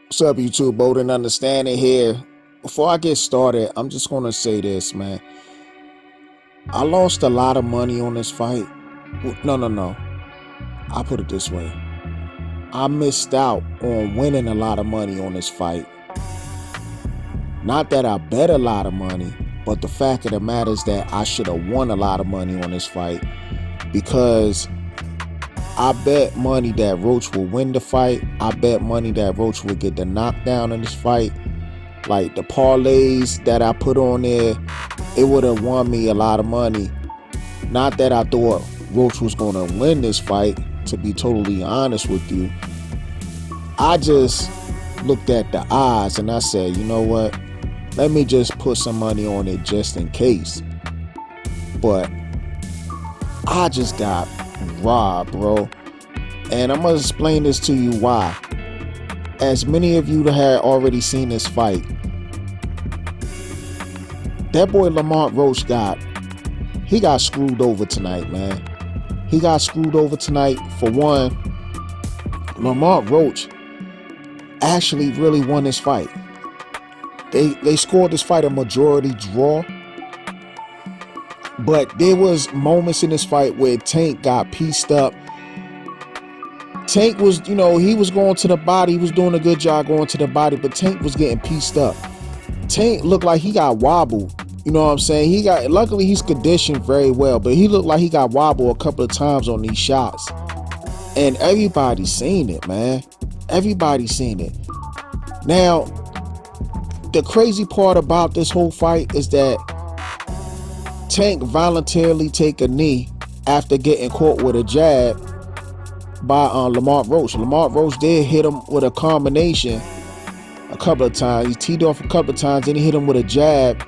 What's up, YouTube? Bold and Understanding here. Before I get started, I'm just going to say this, man. I lost a lot of money on this fight. No. I'll put it this way. I missed out on winning a lot of money on this fight. Not that I bet a lot of money, but the fact of the matter is that I should have won a lot of money on this fight because I bet money that Roach will win the fight. I bet money that Roach will get the knockdown in this fight. Like the parlays that I put on there, it would have won me a lot of money. Not that I thought Roach was going to win this fight, to be totally honest with you. I just looked at the odds and I said, you know what? Let me just put some money on it just in case. But I just got robbed, bro. And I'm going to explain this to you why. As many of you had already seen this fight, that boy Lamont Roach got screwed over tonight, man. He got screwed over tonight. For one, Lamont Roach actually really won this fight. They scored this fight a majority draw. But there was moments in this fight where Tank got pieced up. Tank was, he was going to the body. He was doing a good job going to the body, but Tank was getting pieced up. Tank looked like he got wobbled. You know what I'm saying? Luckily he's conditioned very well, but he looked like he got wobbled a couple of times on these shots. And everybody's seen it, man. Everybody's seen it. Now, the crazy part about this whole fight is that Tank voluntarily take a knee after getting caught with a jab by Lamont Roach. Lamont Roach did hit him with a combination a couple of times. He teed off a couple of times, then he hit him with a jab.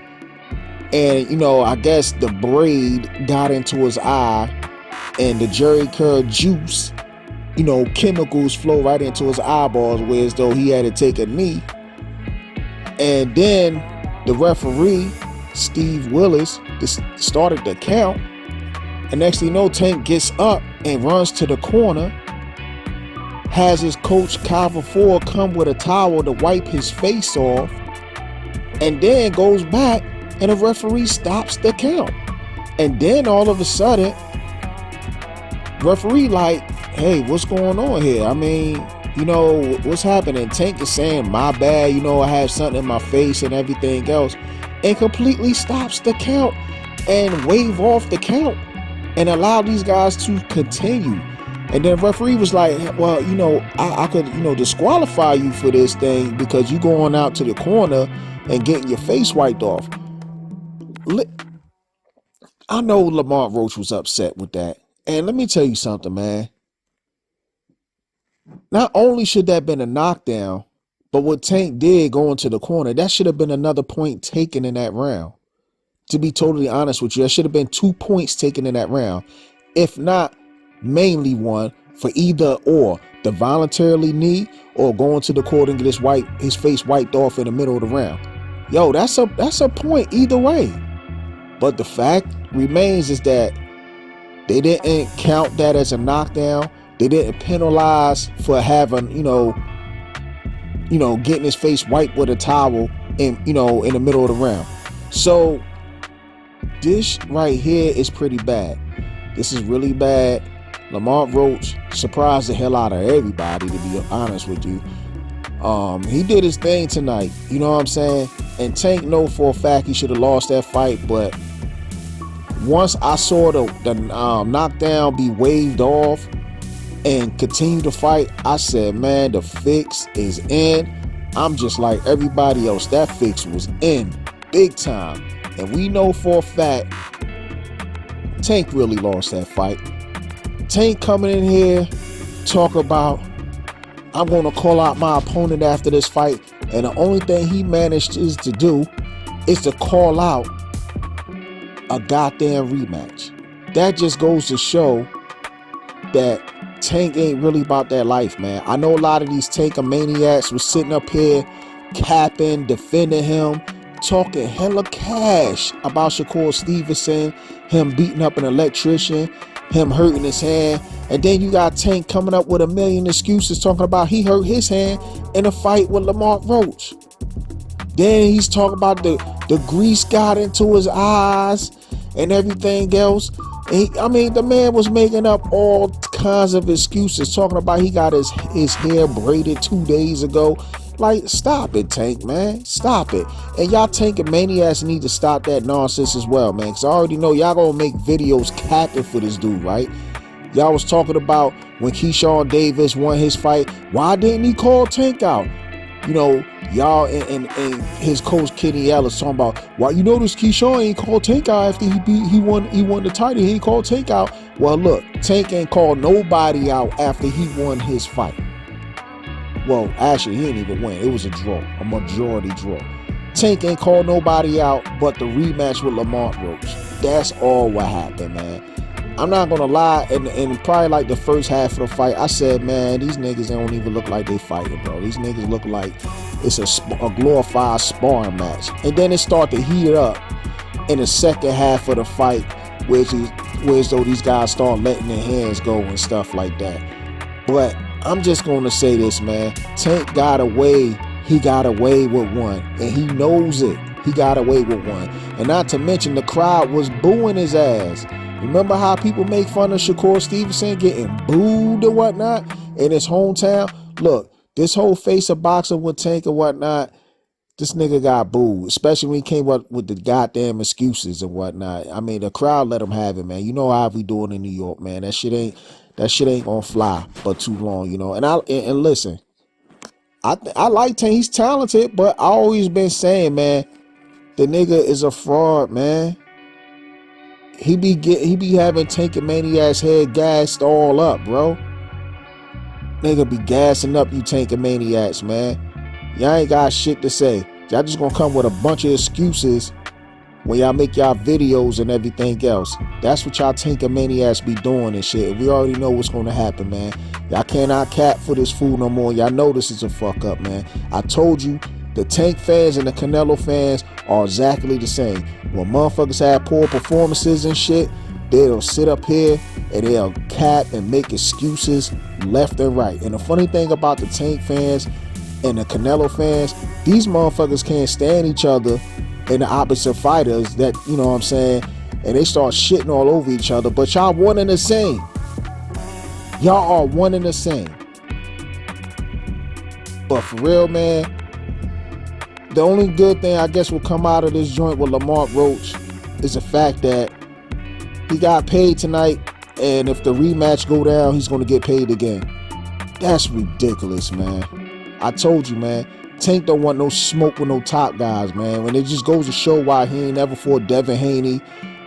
And, I guess the braid got into his eye and the Jerry curl juice, chemicals flow right into his eyeballs, whereas though he had to take a knee. And then the referee, Steve Willis, started the count. And next thing you know, Tank gets up and runs to the corner, has his coach Calvin Ford come with a towel to wipe his face off, and then goes back and the referee stops the count. And then all of a sudden, referee like, hey, what's going on here? I mean, what's happening? Tank is saying, my bad, I have something in my face and everything else, and completely stops the count and wave off the count and allow these guys to continue. And then referee was like, well, I could, disqualify you for this thing because you going out to the corner and getting your face wiped off. I know Lamont Roach was upset with that. And let me tell you something, man. Not only should that have been a knockdown, but what Tank did going to the corner, that should have been another point taken in that round. To be totally honest with you, there should have been 2 points taken in that round. If not, mainly one for either or. The voluntarily knee or going to the court and get his face wiped off in the middle of the round. Yo, that's a point either way. But the fact remains is that they didn't count that as a knockdown. They didn't penalize for having, getting his face wiped with a towel in the middle of the round. So this right here is pretty bad. This is really bad. Lamont Roach surprised the hell out of everybody, to be honest with you. He did his thing tonight, you know what I'm saying? And Tank know for a fact he should have lost that fight, but once I saw the knockdown be waved off and continue to fight, I said, man, the fix is in. I'm just like everybody else. That fix was in big time. And we know for a fact Tank really lost that fight. Tank coming in here, talk about, I'm going to call out my opponent after this fight. And the only thing he managed to do is to call out a goddamn rematch. That just goes to show that Tank ain't really about that life, man. I know a lot of these Tankamaniacs was sitting up here capping, defending him, talking hella cash about Shakur Stevenson, him beating up an electrician. him hurting his hand. And then you got Tank coming up with a million excuses talking about he hurt his hand in a fight with Lamar Roach. Then he's talking about the grease got into his eyes and everything else. And the man was making up all kinds of excuses, talking about he got his hair braided 2 days ago. Like, stop it, Tank, man. Stop it. And y'all Tankamaniacs need to stop that nonsense as well, man. Because I already know y'all gonna make videos capping for this dude, right? Y'all was talking about when Keyshawn Davis won his fight, why didn't he call Tank out? You know, y'all and his coach Kenny Ellis talking about, why you notice Keyshawn ain't called Tank out after he won the title. He ain't called Tank out. Well, look, Tank ain't called nobody out after he won his fight. Well, actually, he didn't even win. It was a draw, a majority draw. Tank ain't called nobody out but the rematch with Lamar Roach. That's all what happened, man. I'm not gonna lie, and probably like the first half of the fight, I said, man, these niggas don't even look like they fighting, bro. These niggas look like it's a glorified sparring match. And then it started to heat up in the second half of the fight, where as though these guys start letting their hands go and stuff like that. But I'm just gonna say this, man. Tank got away. He got away with one, and he knows it. He got away with one. And not to mention, the crowd was booing his ass. Remember how people make fun of Shakur Stevenson getting booed and whatnot in his hometown? Look, this whole face of boxing with Tank and whatnot, this nigga got booed, especially when he came up with the goddamn excuses and whatnot. I mean, the crowd let him have it, man. You know how we doing in New York, man. That shit ain't gonna fly for too long, you know. And listen, I like Tank. He's talented, but I always been saying, man, the nigga is a fraud, man. He be having Tankamaniacs head gassed all up, bro. Nigga be gassing up you Tankamaniacs, man. Y'all ain't got shit to say. Y'all just gonna come with a bunch of excuses when y'all make y'all videos and everything else. That's what y'all Tankamaniacs be doing and shit. We already know what's gonna happen, man. Y'all cannot cap for this fool no more. Y'all know this is a fuck up, man. I told you, the Tank fans and the Canelo fans are exactly the same. When motherfuckers have poor performances and shit, they'll sit up here and they'll cap and make excuses left and right. And the funny thing about the Tank fans and the Canelo fans, these motherfuckers can't stand each other and the opposite fighters that, you know what I'm saying, and they start shitting all over each other, but y'all one and the same. Y'all are one and the same. But for real, man, the only good thing I guess will come out of this joint with Lamar Roach is the fact that he got paid tonight, and if the rematch go down, he's going to get paid again. That's ridiculous, man. I told you, man. Tank don't want no smoke with no top guys, man. When it just goes to show why he ain't never fought Devin Haney.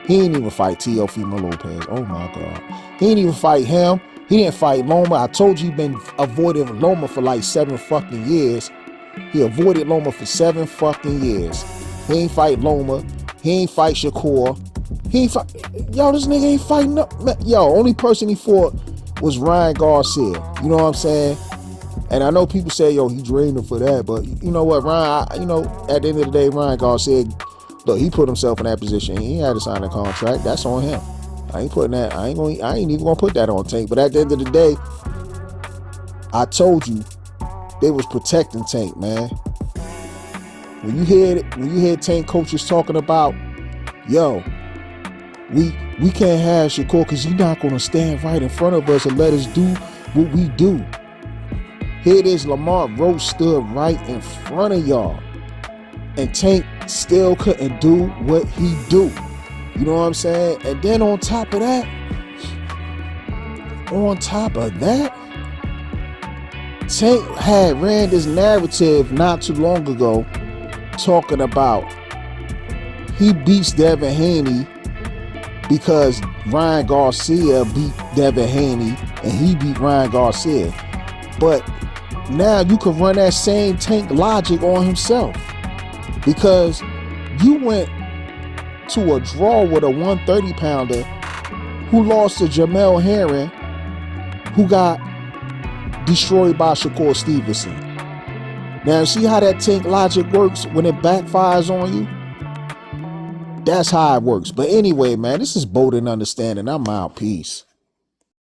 He ain't even fight Teofimo Lopez. Oh, my God. He ain't even fight him. He didn't fight Loma. I told you he been avoiding Loma for like 7 fucking years. He avoided Loma for 7 fucking years. He ain't fight Loma. He ain't fight Shakur. He ain't fight. Yo, this nigga ain't fighting up. Yo, only person he fought was Ryan Garcia. You know what I'm saying? And I know people say, yo, he dreaming for that. But you know what, Ryan, at the end of the day, Ryan Garcia, look, he put himself in that position. He had to sign a contract. That's on him. I ain't putting that. I ain't even gonna put that on Tank. But at the end of the day, I told you, they was protecting Tank, man. When you hear Tank coaches talking about, yo, we can't have Shakur because he's not gonna stand right in front of us and let us do what we do. Here it is, Lamar Roach stood right in front of y'all, and Tank still couldn't do what he do. You know what I'm saying? And then on top of that, Tank had ran this narrative not too long ago talking about he beats Devin Haney because Ryan Garcia beat Devin Haney and he beat Ryan Garcia. But now you can run that same Tank logic on himself, because you went to a draw with a 130-pounder who lost to Jamel Herring, who got destroyed by Shakur Stevenson. Now, see how that Tank logic works when it backfires on you? That's how it works. But anyway, man, this is Bold and Understanding. I'm out. Peace.